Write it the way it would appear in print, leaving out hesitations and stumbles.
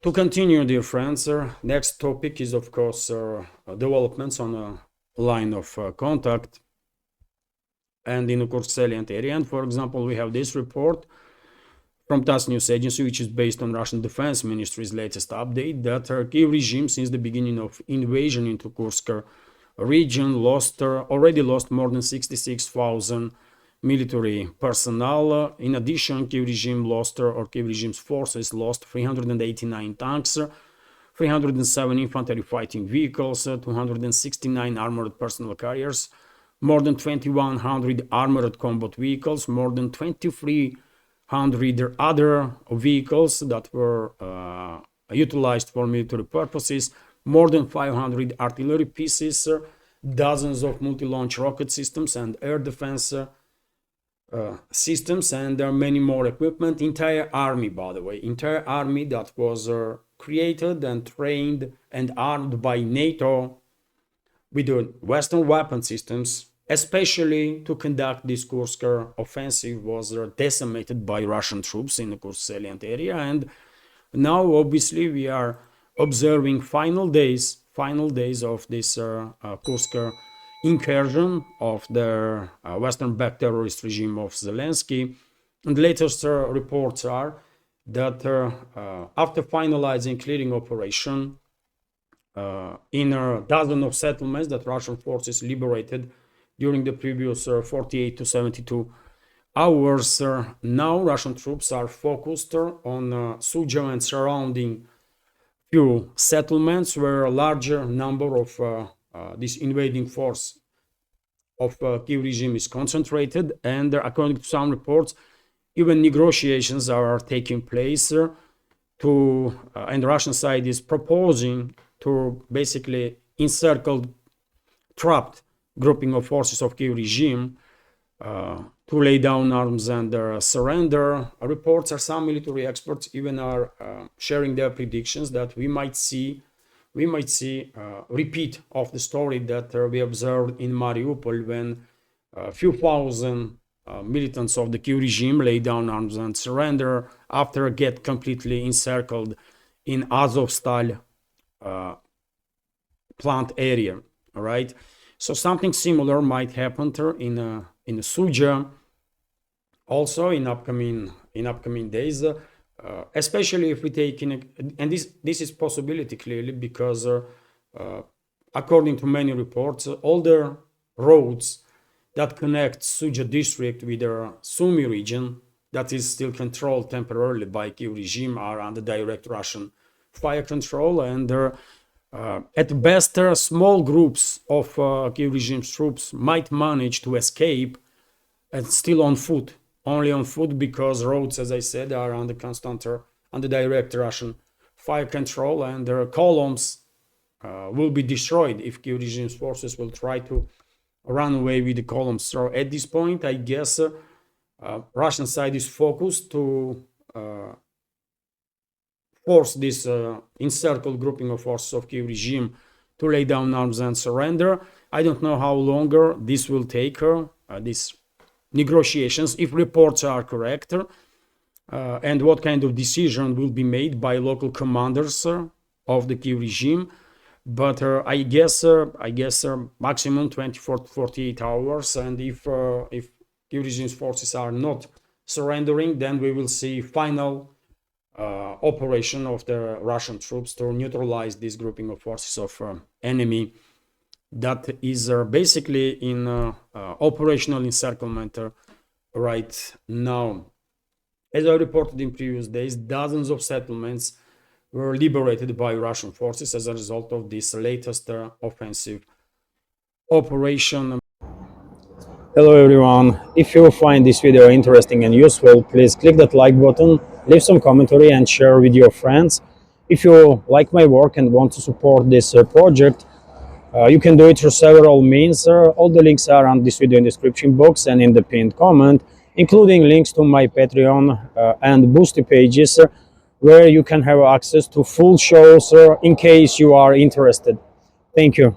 To continue, dear friends, next topic is, of course, developments on a line of contact and in the Kursk salient area. And for example, we have this report from TASS news agency, which is based on Russian Defense Ministry's latest update, that Kyiv regime, since the beginning of invasion into Kursk region, already lost more than 66,000 military personnel. In addition, Kyiv regime Kyiv regime's forces lost 389 tanks, 307 infantry fighting vehicles, 269 armored personnel carriers, more than 2,100 armored combat vehicles, more than 2,300 other vehicles that were utilized for military purposes, more than 500 artillery pieces, dozens of multi-launch rocket systems and air defense systems, and there are many more equipment. Entire army, by the way, entire army that was created and trained and armed by NATO with the Western weapon systems, especially to conduct this Kursk offensive, was decimated by Russian troops in the Kursk salient area. And now, obviously, we are observing final days of this Kursk incursion of the Western-backed terrorist regime of Zelensky. And the latest reports are that after finalizing clearing operation in a dozen of settlements that Russian forces liberated during the previous 48 to 72 hours, now Russian troops are focused on Sudzha and surrounding few settlements where a larger number of this invading force of Kyiv regime is concentrated, and according to some reports, even negotiations are taking place and the Russian side is proposing to basically encircle trapped grouping of forces of Kyiv regime to lay down arms and surrender. Reports are some military experts even are sharing their predictions that we might see repeat of the story that we observed in Mariupol, when a few thousand militants of the Kyiv regime lay down arms and surrender after get completely encircled in Azovstal plant area. All right, so something similar might happen in Sudzha also in upcoming days. Especially if we take in, and this is possibility clearly because according to many reports, all the roads that connect Sudzha district with the Sumy region that is still controlled temporarily by Kyiv regime are under direct Russian fire control, and at best small groups of Kyiv regime's troops might manage to escape and still on foot. Only on foot, because roads, as I said, are under direct Russian fire control, and their columns will be destroyed if Kyiv regime's forces will try to run away with the columns. So at this point, I guess Russian side is focused to force this encircled grouping of forces of Kyiv regime to lay down arms and surrender. I don't know how longer this will take this negotiations, if reports are correct, and what kind of decision will be made by local commanders of the Kyiv regime. But I guess maximum 24 to 48 hours, and if Kyiv regime's forces are not surrendering, then we will see final operation of the Russian troops to neutralize this grouping of forces of enemy that is basically in operational encirclement right now. As I reported in previous days, dozens of settlements were liberated by Russian forces as a result of this latest offensive operation. Hello everyone, if you find this video interesting and useful, please click that like button, leave some commentary and share with your friends. If you like my work and want to support this project, you can do it through several means. All the links are on this video in the description box and in the pinned comment, including links to my Patreon and Boosty pages, where you can have access to full shows in case you are interested. Thank you.